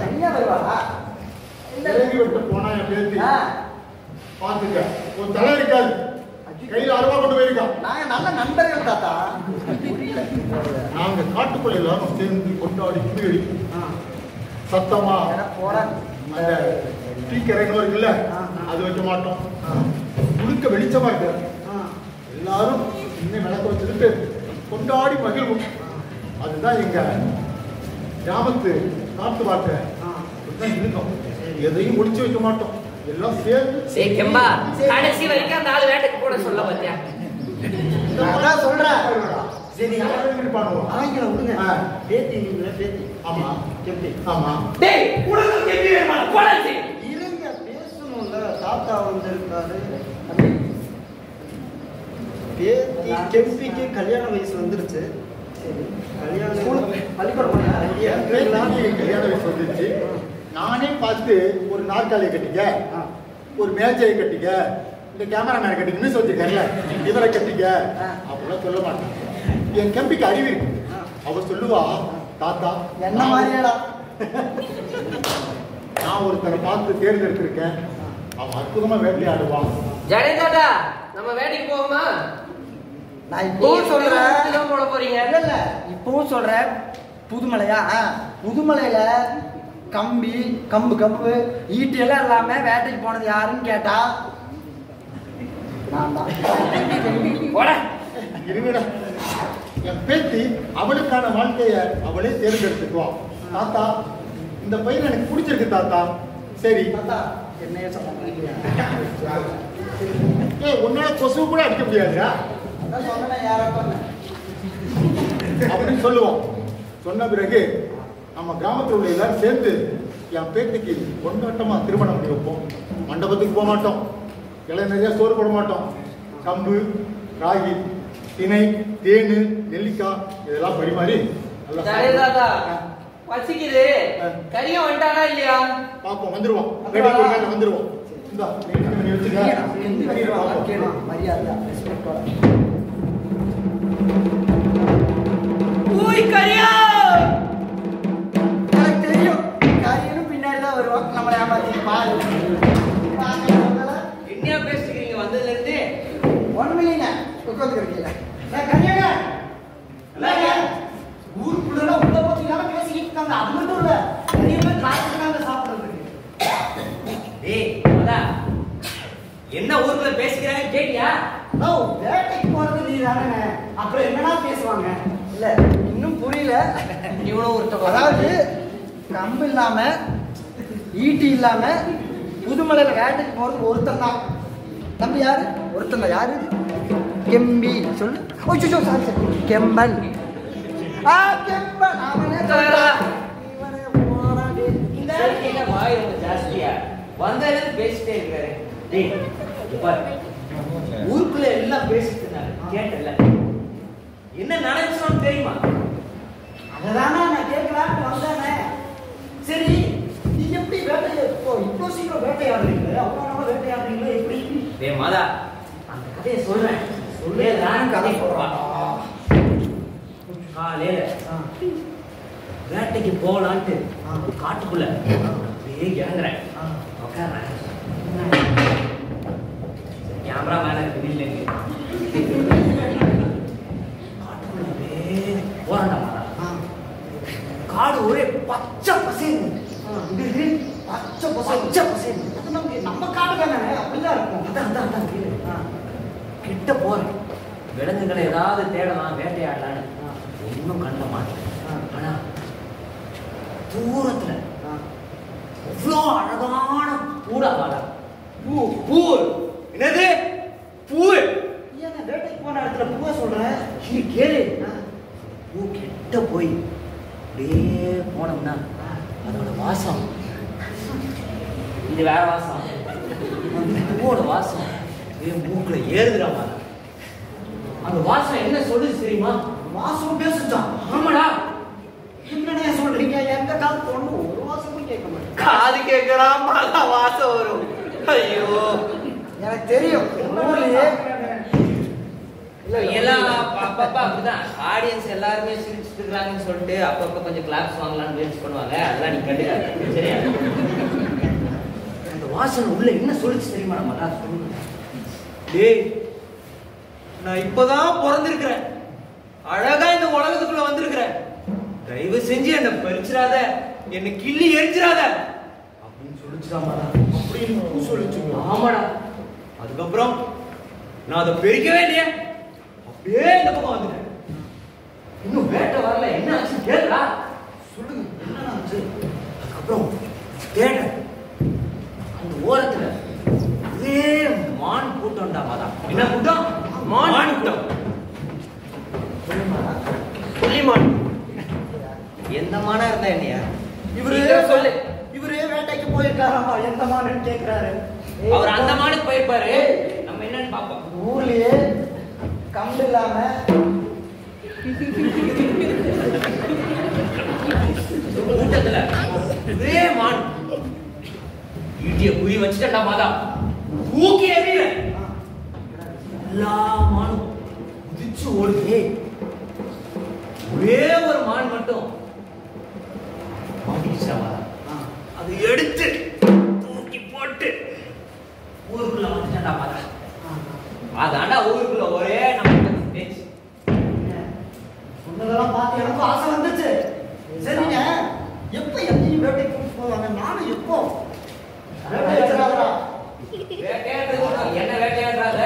தனியா வருவாரா? இறங்கி விட்டு போனா என் பேத்தி பார்த்துக்க. ஒரு தலை இருக்காது, கையில அருவா கொண்டு போயிருக்கான். நாங்க நல்ல நண்பர்கள் தாத்தா. புரியல. நாங்க காட்டுக்குள்ள எல்லாரும் சேர்ந்து கொண்டாடி குடியடி சத்தமா போற அந்த டீக்கரைன்னு இருக்குல்ல, அது வைக்க மாட்டோம். முழுக்க வெளிச்சமா இருக்கு. எல்லாரும் இன்னும் விளக்க வச்சுட்டு கொண்டாடி மகிழ்வோம். அதுதான் எங்க கிராமத்து காட்டு வாழ்க்கை. அதுதான் இருக்கும். எதையும் ஒளிச்சு வைக்க மாட்டோம். எல்லாம் சேர்ந்து சரி கெம்பா கடைசி வரைக்கும் அந்த ஆளு வேட்டைக்கு போட சொல்ல பாத்தியா? அதான் சொல்றேன். சரி பண்ணுவோம். ஆங்கிலம் விடுங்க. பேத்தி நீங்களே பேத்தி. ஆமா எப்படி? ஆமா. டேய் உனக்கு கெம்பி வேணுமா? போடாச்சு. இருங்க பேசணும்ல. தாத்தா வந்திருக்காரு. பேத்தி கெம்பிக்கு கல்யாண வயசு வந்துருச்சு. சரி கல்யாணம் பள்ளிக்கூடம் என் பேத்திக்கு கல்யாண வயசு வந்துருச்சு. நானே பார்த்து ஒரு நாற்காலியை கட்டிக்க, ஒரு மேஜையை கட்டிக்க, இந்த கேமராமேனை கட்டிக்க, மிஸ் வச்சிருக்கல இவரை கட்டிக்க அப்படிலாம் சொல்ல மாட்டேன். என் கம்பிக்கு அறிவு இருக்கு. அவ சொல்லுவா, தாத்தா என்ன மாதிரியாடா நான் ஒருத்தரை பார்த்து தேர்ந்தெடுத்திருக்கேன், அவன் அற்புதமா வேட்டையாடுவான். ஜடேஜாடா நம்ம வேட்டைக்கு போவோமா? நான் இப்பவும் சொல்றேன். போட போறீங்க? இல்ல இல்ல இப்பவும் சொல்றேன். புதுமலையா? புதுமலையில கம்பி கம்பு கம்பு ஈட்டி எல்லாம் இல்லாம வேட்டைக்கு போனது யாருன்னு கேட்டா நான் தான். போட இருங்கடா. என் பேத்தி அவளுக்கான வாழ்க்கைய அவளே தேர்ந்தெடுத்துக்குவான். தாத்தா இந்த பையன் எனக்கு பிடிச்சிருக்கு தாத்தா. சரி தாத்தா என்னைய சொன்னாங்க. உன்னால கொசு கூட அடிக்க முடியாதுடா அதான் சொன்னேன் யாரோ அப்படின்னு சொல்லுவோம். சொன்ன பிறகு நம்ம கிராமத்தில் உள்ள எல்லாரும் சேர்ந்து என் பேத்திக்கு கொண்டாட்டமா திருமணம் பண்ணி வைப்போம். மண்டபத்துக்கு போக மாட்டோம், இலை நிறைய சோறு போட மாட்டோம். கம்பு, ராகி, திணை, தேனு, நெல்லிக்காய் இதெல்லாம் பரிமாறி நல்லா ஜடேஜாடா பசிக்குது. கரியம் வந்துட்டானா இல்லையா? பார்ப்போம். வந்துருவோம், வந்துருவோம். இந்தா நீ வச்சுக்க. மரியாதை ரெஸ்பெக்டோட. ஊய் கரியா எனக்கு தெரியும் காரியனும் பின்னாடி தான் வருவான். நம்மளை ஏமாத்தி பாரு. என்ன பேசிக்கிறீங்க வந்ததுல இருந்து? ஒண்ணும் இல்லைங்க உட்காந்துக்கிறீங்களா? கல்யாண ஊருக்குள்ள உள்ள பத்தினால பேசிக்கிட்டு இருக்காங்க. அது மட்டும் இல்ல நிறைய பேர் காசுக்காக சாப்பிடுறதுக்கு. ஏய் அடா என்ன ஊருக்குள்ள பேசிக்கிறாங்க கேட்டியா? நோ வேட்டைக்கு போறது நீ தானே. அப்புறம் என்னடா பேசுவாங்க? இல்ல இன்னும் புரியல. இவ்வளவு ஒருத்தவங்க அதாவது கம்பு இல்லாம ஈட்டி இல்லாம புதுமலையில வேட்டைக்கு போறது ஒருத்தன் தான். தம்பி யாரு? ஒருத்தன் தான். யாரு? கெம்பி சொல்லு. ஓ சாரி கெம்பன். கெம்பன் அவனே சொல்றான். இவனே போறானே. இந்த ஆளுக்கு வாய் ரொம்ப ஜாஸ்தியா வந்ததுல இருந்து பேசிட்டே இருக்காரு. டேய் பாரு ஊருக்குள்ள எல்லாம் பேசிட்டு இருந்தாங்க கேட்டல. என்ன நினைச்சோன்னு தெரியுமா? அததானே நான் கேட்கலான்னு வந்தானே. சரி நீ எப்படி வேட்டையை இப்போ சீக்கிரம் வேட்டையாடுறீங்களே? அவ்வளோ நம்ம வேட்டையாடுறீங்களே எப்படி? டேய் மாதா அந்த கதையை சொல்றேன். சொல்லே நான் கதை சொல்றான். காலையில வேட்டைக்கு போகலான்ட்டு காட்டுக்குள்ள அப்படியே இறங்குறேன். உட்கார்றேன். கேமரா மேல இருக்கு இல்லைங்க. காட்டுக்குள்ள அப்படியே போறாண்டா மாதா. காடு ஒரே பச்சை பசேன்னு. பச்சை பசேன்னு. நம்ம காடு தானே அப்படிதான் இருக்கும். அதான் கீழே. கிட்ட போறேன். விலங்குகளை ஏதாவது தேடலாம் வேட்டையாடலான்னு ஒன்றும் கண்ட மாட்டேன். ஆனா தூரத்துல அவ்வளோ அழகான பூடா வாடா. பூ என்னது பூ? ஏன்னா நேரத்துல பூவா சொல்றேன் நீ கேளு. பூ கிட்ட போய் அப்படியே போனோம்னா அதோட வாசம் இது வேற வாசம். பூவோட வாசம் மூக்குல ஏறுதுடாமா. அந்த வாசம் என்ன சொல்லுது தெரியுமா? வாசம் பேசுதான். ஆமாடா. என்னண்ணே சொல்றீங்க? எந்த காலத்து ஒண்ணு ஒரு வாசமும் கேட்க மாட்டேன். காது கேட்கறாமா வாசம் வரும். ஐயோ எனக்கு தெரியும். ஊர்லயே எல்லாம் அப்பப்ப அப்படிதான் ஆடியன்ஸ் எல்லாருமே சிரிச்சுட்டு இருக்காங்கன்னு சொல்லிட்டு அப்பப்ப கொஞ்சம் கிளாப்ஸ் வாங்கலாம்னு முயற்சி பண்ணுவாங்க. அதெல்லாம் நீ கண்டுக்காத சரியா? அந்த வாசனை உள்ள என்ன சொல்லிச்சு தெரியுமா? நம்ம தான் சொல்லணும். டேய் நான் இப்பதான் பிறந்திருக்கிறேன், அழகா இந்த உலகத்துக்குள்ள வந்திருக்கிறேன், தயவு செஞ்சு என்ன பறிச்சிடாத, என்ன கிள்ளி எரிஞ்சிடாத அப்படின்னு சொல்லிச்சுடாமா. அப்படின்னு சொல்லிச்சு. ஆமாடா. அதுக்கப்புறம் நான் அதை பெருக்கவே இல்லையே, அப்படியே இந்த பக்கம் வந்துட்டேன். இன்னும் வேட்டை வரல, என்ன ஆச்சு கேளுடா. சொல்லுங்க என்ன ஆச்சு? அதுக்கப்புறம் தேட அந்த ஓரத்துல ஒரே மான் கூட்டம்டா. மாதா என்ன கூட்டம்? மான் கூட்டம். புள்ளிமான். எந்த மானா இருந்தா என்னையா? இவரு சொல்லு. இவரு வேட்டைக்கு போயிருக்காராமா. எந்த மானுன்னு கேக்குறாரு. அவர் அந்த மானுக்கு போயிருப்பாரு. நம்ம என்னன்னு பாப்போம். ஊர்லயே கம்பு இல்லாம கூட்டத்துல ஒரே மான் ஈட்டிய குறி வச்சுட்டா மாதா தூக்கி எறிய எல்லா மானும் குதிச்சு ஓடுது. ஒரே ஒரு மான் மட்டும் மாட்டிக்கிச்சா மாதா. அது எடுத்து தூக்கி போட்டு ஊருக்குள்ள வந்துட்டா மாதா. அதாண்டா ஊருக்குள்ள ஒரே நம்ம பேச்சு. சொன்னதெல்லாம் பார்த்து எனக்கும் ஆசை வந்துச்சு. சரிங்க, எப்ப எப்பயும் வேட்டைக்கு கூப்பிட்டு போவாங்க? நானும் எப்போ வேட்டையாடுறாரா? வேட்டையாடுறது என்ன வேட்டையாடுறாங்க?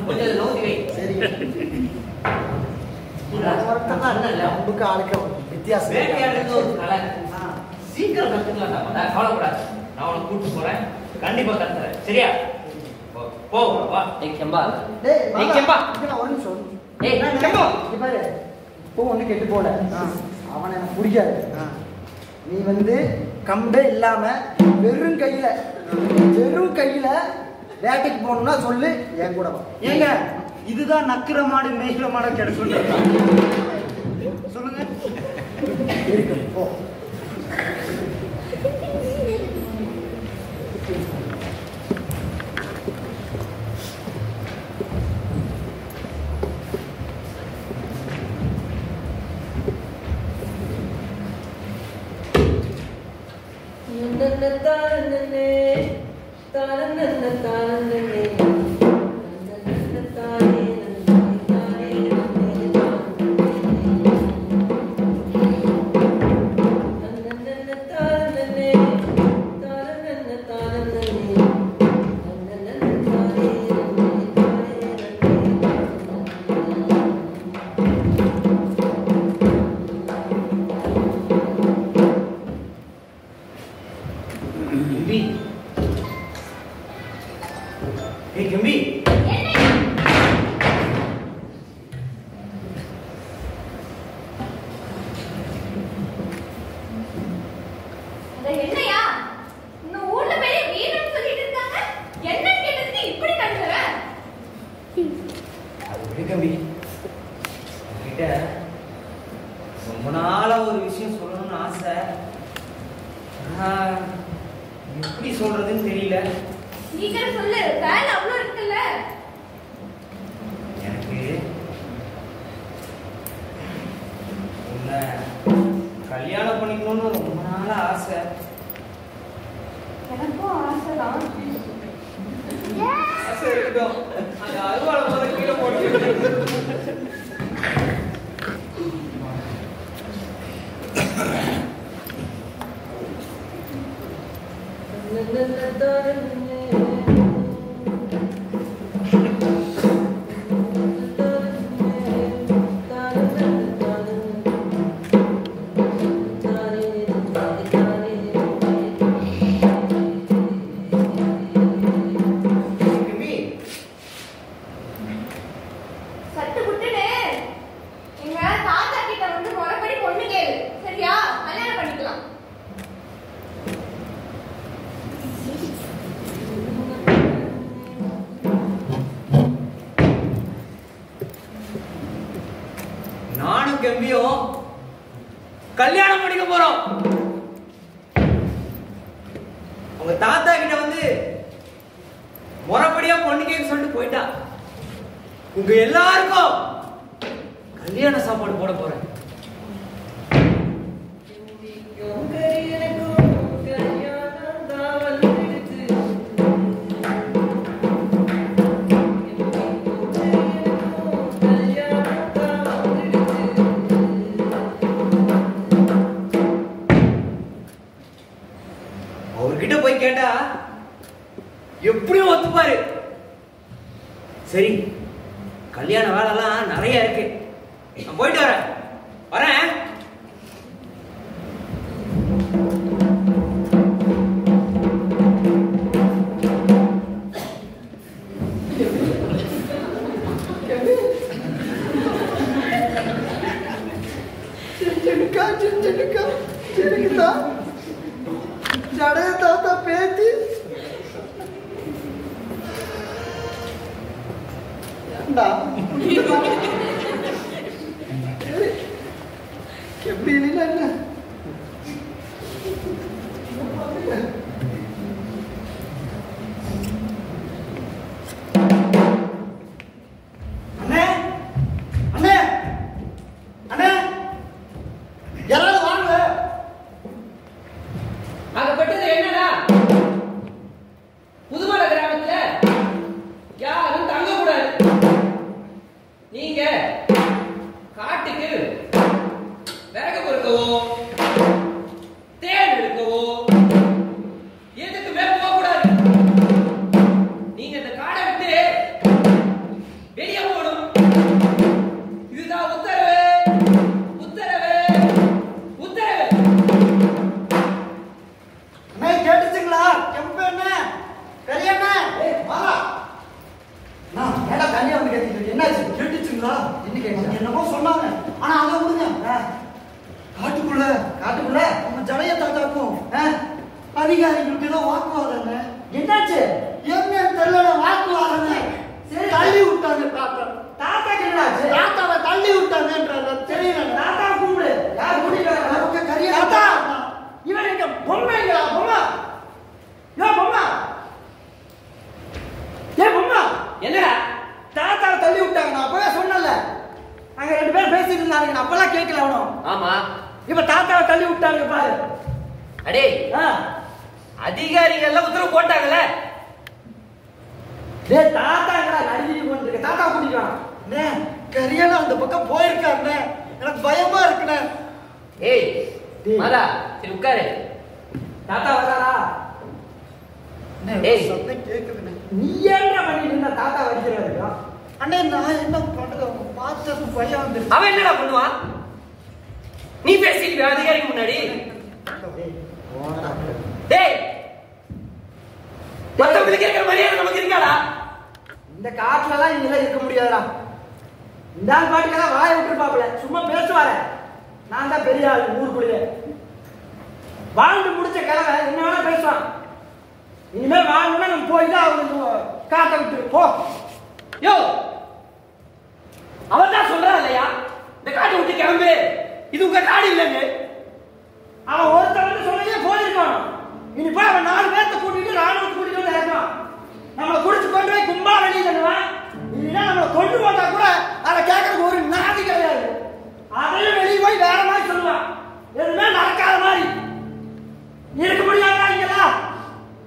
கொஞ்சம் நோக்கி வை. சரி, அம்புக்கு ஆளுக்கு வித்தியாசம். வேட்டையாடுறது ஒரு கலை. சீக்கிரம் கத்துக்கலாம்டா. கவலைப்படாது, நான் உனக்கு கூப்பிட்டு போறேன். கண்டிப்பா கத்துறேன் சரியா? போ வா. ஏய் செம்பா. டேய் ஏய் செம்பா. ஒரு நிமிஷம். ஏய் செம்பா. இங்க பாரு, இப்போ ஒண்ணு கெட்டு போல. அவனை எனக்கு பிடிக்காது. நீ வந்து கம்பே இல்லாம வெறும் கையில வேட்டைக்கு போகணும்னா சொல்லு, என் கூட வா. ஏங்க இதுதான் நக்கிற மாடு மேய்கிற மாடு கிடைக்கும் சொல்லுங்க. இருக்கு போ. ரொம்ப நாளா ஒரு விஷயம் சொல்லணும்னு ஆசை. எப்படி சொல்றதுன்னு தெரியல. சொல்லு, வேலை அவ்வளவு இருக்குல்ல. எனக்கு உன்னை கல்யாணம் பண்ணிக்கணும்னு ரொம்ப நாளா ஆசை. எனக்கும் ஆசைதான். ஆசை இருக்கட்டும், அந்த அருவாளை முதல்ல கீழே போட்டு சட்டு எம்பியும் கல்யாணம் பண்ணிக்க போறோம். உங்க தாத்தா கிட்ட வந்து முறைப்படியா பொண்ணு கேட்க சொல்லிட்டு போயிட்டா. உங்க எல்லாருக்கும் கல்யாண சாப்பாடு போட போறேன். அவர்கிட்ட போய் கேட்டா எப்படியும் ஒத்துப்பாரு. சரி, கல்யாண வேலைலாம் நிறைய இருக்கு, நான் போயிட்டு வரேன். ஜடைய தாத்தா பேத்தி எப்படி இல்லை என்ன அண்ணே அண்ணே அண்ணே யாராவது வாங்க. ஆகப்பட்டது என்னடா, புதுமலை கிராமத்துல யாரும் தங்க கூடாது. நீங்க காட்டுக்கு விறகு பொறுக்கவோ தேன் எடுக்கவோ எதுக்குமே போக கூடாது. நீங்க இந்த காடை விட்டு வெளியே போகணும். இதுதான் உத்தரவு, உத்தரவு, உத்தரவு. அண்ணே கேட்டுச்சுங்களா? கெம்பு என்ன கல்யாண வாடா. நான் ஏடா கல்யாணம் கேட்டுட்டு என்னாச்சு? கேட்டுச்சுங்களா? என்ன கேட்டாங்க? என்னமோ சொன்னாங்க. ஆனா அதை விடுங்க. காட்டுக்குள்ள நம்ம ஜடைய தாத்தாக்கும் அதிகாரிகளுக்கு ஏதோ வாக்குவாதங்க. என்னாச்சு? என்ன தெரியல, வாக்குவாதங்க. சரி, தள்ளி விட்டாங்க தாத்தா. தாத்தாக்கு என்னாச்சு? தாத்தாவை தள்ளி விட்டாங்கன்றாங்க. தெரியல. தாத்தா கூப்பிடு. யார் கூட்டிட்டு கரியா தாத்தா? இவன் எங்க பொம்மைங்களா? பொம்மை பொம்மை பொம்மை என்னடா தாத்தாவை தள்ளி விட்டாங்க. நான் அப்பவே சொன்னல, அங்க 2 பேரும் பேசிட்டு இருந்தாங்க. நான் அப்பெல்லாம் கேட்கல அவனும். ஆமா, இப்ப தாத்தாவை தள்ளி விட்டாங்க பாரு. அடே அதிகாரிகள் எல்லாம் உத்தரவு போட்டாங்கல்ல. டேய் தாத்தா எங்கடா நடிச்சிட்டு போயிருக்கு? தாத்தா கூட்டிட்டான். அண்ணே கரியால அந்த பக்கம் போயிருக்காருண்ணே. எனக்கு பயமா இருக்குண்ணே. ஏய் மாதா, சரி உட்காரு. தாத்தா வராரா? ஏய் சத்தம் கேக்குதுண்ணே. நீ என்ன பண்ணிட்டு இருந்த? தாத்தா வடிக்கிறாரு. அண்ணே நான் என்ன பண்றது? அவங்க பார்த்தது பயம் வந்துருச்சு. அவன் என்னடா பண்ணுவான்? நீ பேசிட்டு அதிகாரிக்கு முன்னாடி. டேய், மத்தவங்களுக்கு இருக்கிற மரியாதை நமக்கு இருக்காடா? இந்த காட்டுல எல்லாம் இங்க இருக்க முடியாதுடா. இந்த ஆள் பாட்டுக்கெல்லாம் வாயை விட்டுருப்பாப்ல, சும்மா பேசுவாரு. நான் தான் பெரிய ஆள் ஊருக்குள்ளே. வாழ்ந்து முடிச்ச கிழமை என்ன வேணா பேசுவான். இனிமேல் வாழணும்னா நம்ம போயிட்டு அவனுக்கு காட்ட விட்டு போ. யோ, அவன் தான் சொல்றான் இல்லையா, இந்த காட்டை விட்டு கிளம்பு, இது உங்க காடு இல்லைன்னு. அவன் ஒருத்தர் வந்து சொல்லியே போயிருக்கான். இனி போய் அவன் 4 பேர்த்த கூட்டிட்டு ராணுவத்தை கூட்டிட்டு வந்து இறக்கான். நம்மளை குடிச்சு கொண்டு போய் கும்பா வெளியிடுவான். இல்லைன்னா நம்மளை கொண்டு போட்டா கூட அதை கேட்கறதுக்கு ஒரு நாதி கிடையாது. அதையும் வெளியே போய் வேற மாதிரி சொல்லுவான். எதுவுமே நடக்காத மாதிரி. இருக்க முடியாதா? இங்கெல்லாம்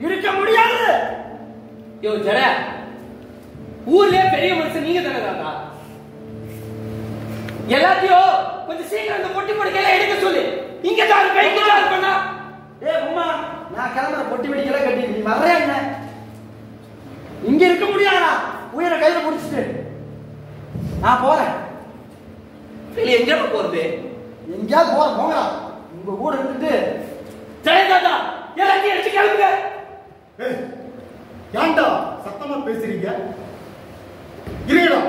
இருக்க முடியாது. யோ ஜட, ஊர்லயே பெரிய மனுஷன் நீங்க தானே தாத்தா? எல்லாத்தையும் கொஞ்சம் சீக்கிரம் இந்த பொட்டி படுக்கையில எடுக்க சொல்லு. இங்க தான் பண்ணா. ஏய் அம்மா, நான் கிளம்புற பொட்டி வெடிக்கெல்லாம் கட்டி நீ வர்றேன். என்ன இங்க இருக்க முடியாதா? உயிரை கையில பிடிச்சிட்டு நான் போறேன். வெளியே எங்க போறது? எங்கேயாவது போறேன். போங்கடா. உங்க கூட இருந்துட்டு ஜெய தாத்தா எல்லாத்தையும் எடுத்து கிளம்புங்க. ஏன்டா சத்தமா பேசுறீங்க? இருடா,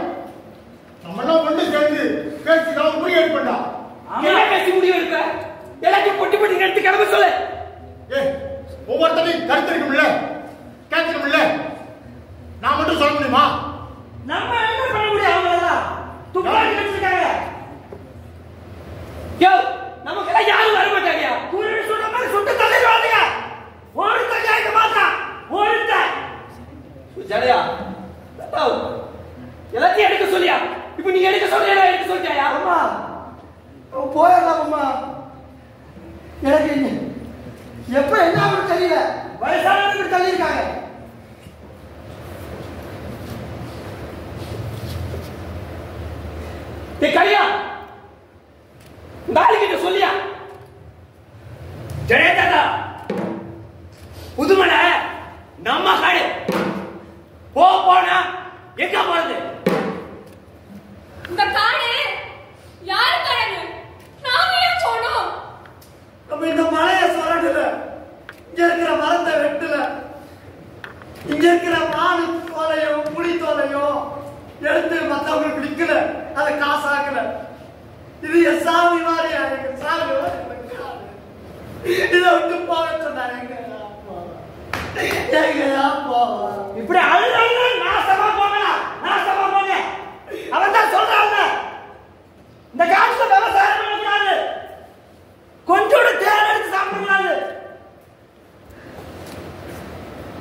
நம்ம எல்லாம் ஒண்ணு சேர்ந்து பேசிதான் முடிவு எடுப்பா. என்ன பேசி முடிவு எடுக்க? எல்லாத்தையும் பொட்டி பொட்டி எடுத்து கிளம்ப சொல்லு. ஒவ்வொருத்தரையும் கருத்து இருக்கும்ல, கேட்கணும்ல. நான் மட்டும் சொல்ல முடியுமா? நம்ம என்ன பண்ண முடியும்? அவங்க எல்லாம் துப்பாக்கி வச்சிருக்காங்க. எப்ப என்ன ஆகும் தெரியல. வயசானவங்க தள்ளியிருக்காங்க. கையா நாளைக்கிட்ட சொல்லியா ஜெயதாதா புதுமலை நம்ம காடு போனா எங்க போறது? இந்த காடு யாரு காடு? நாம ஏன் போனோம்? நம்ம இந்த மலையை சொல்லல, இங்க இருக்கிற மரத்தை வெட்டல, இங்க இருக்கிற மாடு தோலையும் புளி தோலையும் எடுத்து மத்தவங்களுக்கு விற்கல, அதை காசாக்கல. இது என் சாமி மாதிரியா? எங்க சாமி இதை விட்டு போக சொன்னாங்க. இப்படி அழுது நாசமா போகலாம், நாசமா போங்க. அவன் தான் சொல்றாங்க இந்த காட்டுல விவசாயம் பண்ணக்கூடாது, கொஞ்சோட தேன் எடுத்து சாப்பிடக்கூடாது.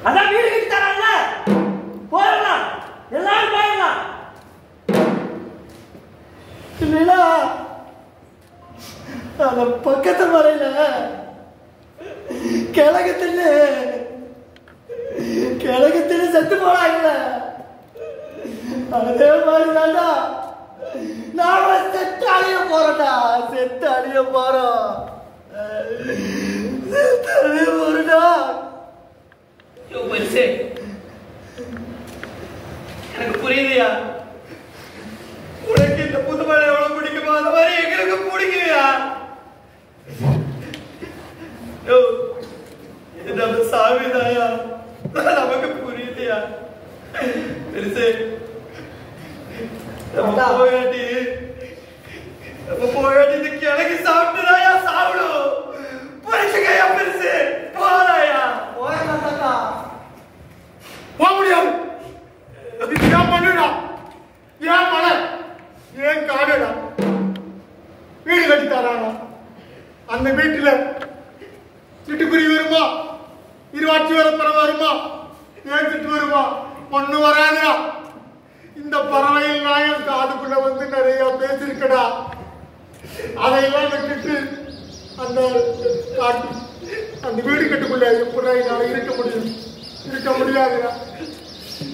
அதான் வீடு கட்டி தராங்க, போயிடலாம், எல்லாரும் போயிடலாம். இல்லைன்னா அந்த பக்கத்து மலையில கிழக்கத்துல செத்து போனாங்க. அதே மாதிரி தாண்டா நாம செத்து அழிய போறோம்டா, செத்து அழிய போறோம், செத்து அழிய போறோம்டா. எனக்கு புரியுதுயா, உனக்கு இந்த புதுமலை எவ்வளவு பிடிக்குமோ அந்த மாதிரி எங்களுக்கு பிடிக்குயா. இது நம்ம சாமிதாயா, நமக்கு புரியுதுயா. பெருசு நம்ம போயாட்டி இது கிழக்கு சாப்பிட்டுதாயா சாப்பிடும். புரிச்சுக்கையா பெருசு, போறாயா? போயா போக முடியாது. ஏன் பண்ணுடா, ஏன் மலை, ஏன் காடுடா? வீடு கட்டி தரானா? அந்த வீட்டுல சிட்டுக்குருவி வருமா, இருவாட்சி வரப்பறம் வருமா, ஏன் சிட்டு வருமா? ஒண்ணு வராதுடா. இந்த பறவையில் நான் என் காதுக்குள்ள வந்து நிறைய பேசிருக்கடா. அதையெல்லாம் விட்டுட்டு அந்த காட்டு அந்த வீடு கட்டுக்குள்ள எப்படி நான் இருக்க முடியும்? இருக்க முடியாதுடா.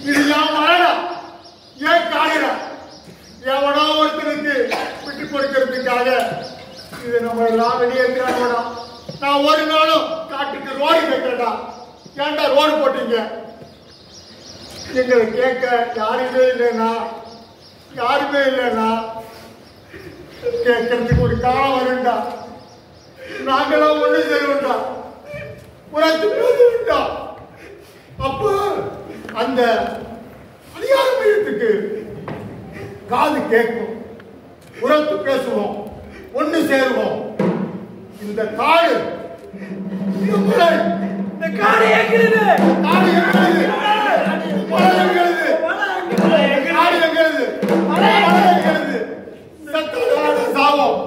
இது ஏன் மழைடா, ஏன் காடுடா? எவனோ ஒருத்தருக்கு விட்டு கொடுக்கறதுக்காக இது நம்ம எல்லாம் வெளியேற்கிறாங்கடா. நான் ஒரு நாளும் காட்டுக்கு ரோடு கேட்கிறேன்டா. ஏன்டா ரோடு போட்டீங்க? எங்களை கேட்க யாருமே இல்லைன்னா கேட்கறதுக்கு ஒரு காலம் வரும்டா. நாங்களாம் ஒண்ணு செய்வோம்டா, உனக்கு பேசுவோம்டா. அப்போ அந்த அதிகார மையத்துக்கு காது கேட்கும், உரத்து பேசுவோம், ஒண்ணு சேருவோம். இந்த காடு இந்த காடு எங்கிறது? காடு எங்கிறது? மலை எங்கிறது? காடு எங்கிறது? மலை எங்கிறது? சத்தோட சாவோம்.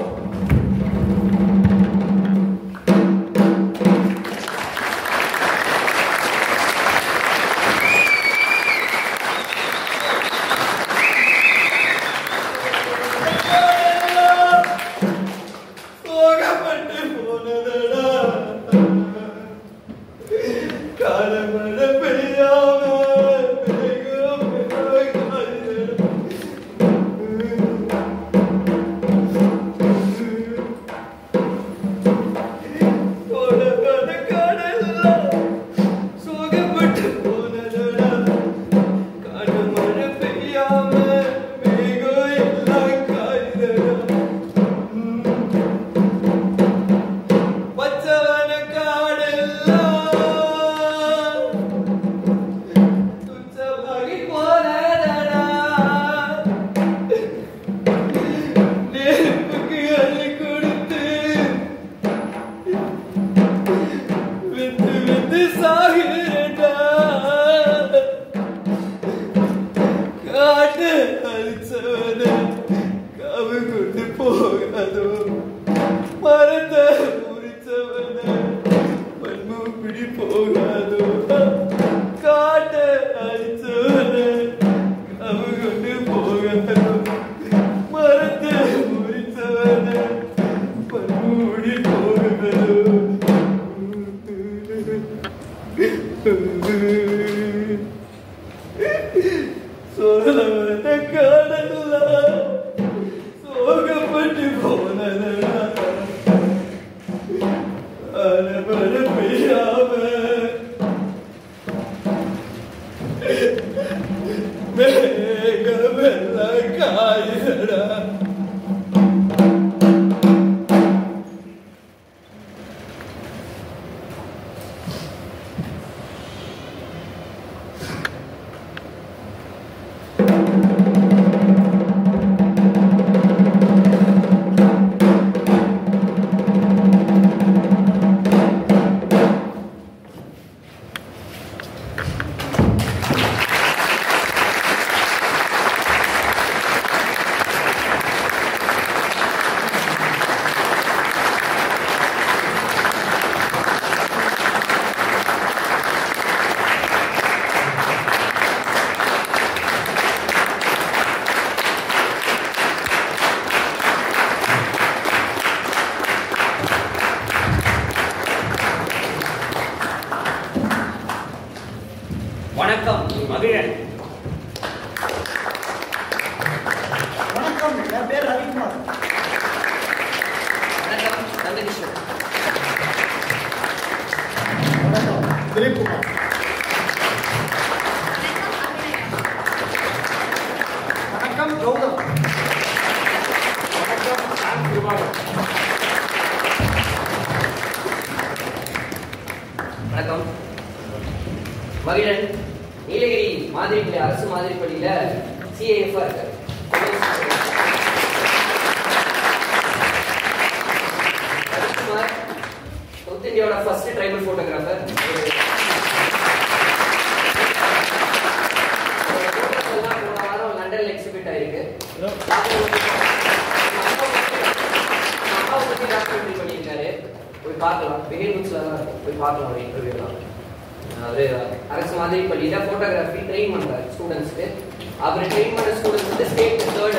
சோழவன காடல்ல சோகப்பட்டு போனதடா அலபர பெய்யாம மேகமெல்லாம் காயுதடா. வணக்கம் மகிழன். வணக்கம், என் பேர் ரவிக்குமார். வணக்கம் நந்தகிஷோர். வணக்கம் திலீப் குமார். வணக்கம் கௌதம். வணக்கம் சாம் திருமாவளவன். வணக்கம் மகிழன். நீலகிரி மாதிரி அரசு மாதிரி பள்ளியில சிஏஎஃப்ஆ இருக்காரு. ரவிக்குமார் சவுத் இந்தியாவோட ஃபர்ஸ்ட் ட்ரைபல் போட்டோகிராஃபர். போன வாரம் லண்டன்ல எக்ஸிபிட் ஆயிருக்கு. அப்பாவை பத்தி டாக்குமெண்ட்ரி பண்ணியிருக்காரு. போய் பார்க்கலாம். பெரிய புக்ஸ்ல தான் இருக்கும். போய் பார்க்கலாம் ஒரு இன்டர்வியூலாம். அது அரசு மாதிரி பள்ளியில போட்டோகிராஃபி ட்ரெயின் பண்றாரு ஸ்டூடெண்ட்ஸ்க்கு. அவர் ட்ரெயின் பண்ண ஸ்டூடெண்ட்ஸ் வந்து ஸ்டேட் 3rd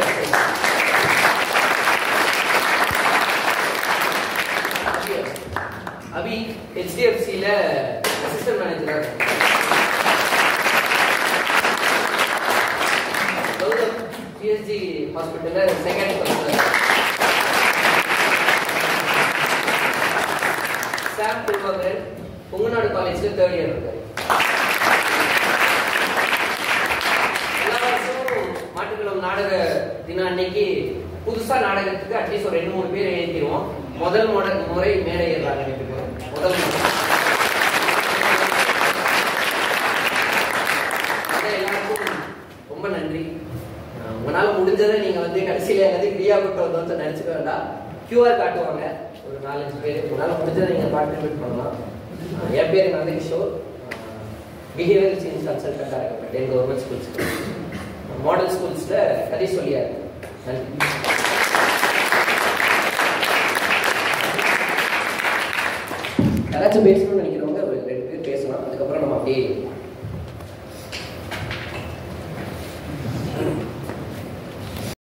அபி HDFCல அசிஸ்டன்ட் மேனேஜரா இருக்காரு. கௌதம் PSG ஹாஸ்பிட்டல்ல செகண்ட் பர்சன். சாம் திருவாகரன் பொங்கநாடு காலேஜ்ல 3rd இயர் இருக்காரு. எல்லா வருஷமும் மாட்டுக்கிழமை நாடக தினம் அன்னைக்கு புதுசா நாடகத்துக்கு அட்லீஸ்ட் ஒரு 2-3 பேர் எழுதிடுவோம். முதல் முறை மேடை ஏறாங்க 2 பேரும். முதல் எல்லாருக்கும் ரொம்ப நன்றி. உங்களால முடிஞ்சதை நீங்க வந்து கடைசியில எல்லாத்தையும் ஃப்ரீயா கொண்டு வந்தோம்னு நினைச்சுக்க வேண்டாம். QR காட்டுவாங்க ஒரு 4-5 பேர். உங்களால முடிஞ்சதை நீங்க பார்ட்டிசிபேட் பண்ணலாம். என் பேர் நந்தகிஷோர். பிஹேவியரல் சேஞ்ச் கன்சல்டண்டாக இருக்கப்பட்டேன் கவர்மெண்ட் ஸ்கூல்ஸ்க்கு. மாடல் ஸ்கூல்ஸ்ல கதை சொல்லியா இருக்கு. நன்றி. யாராச்சும் பேசணும்னு நினைக்கிறேன்.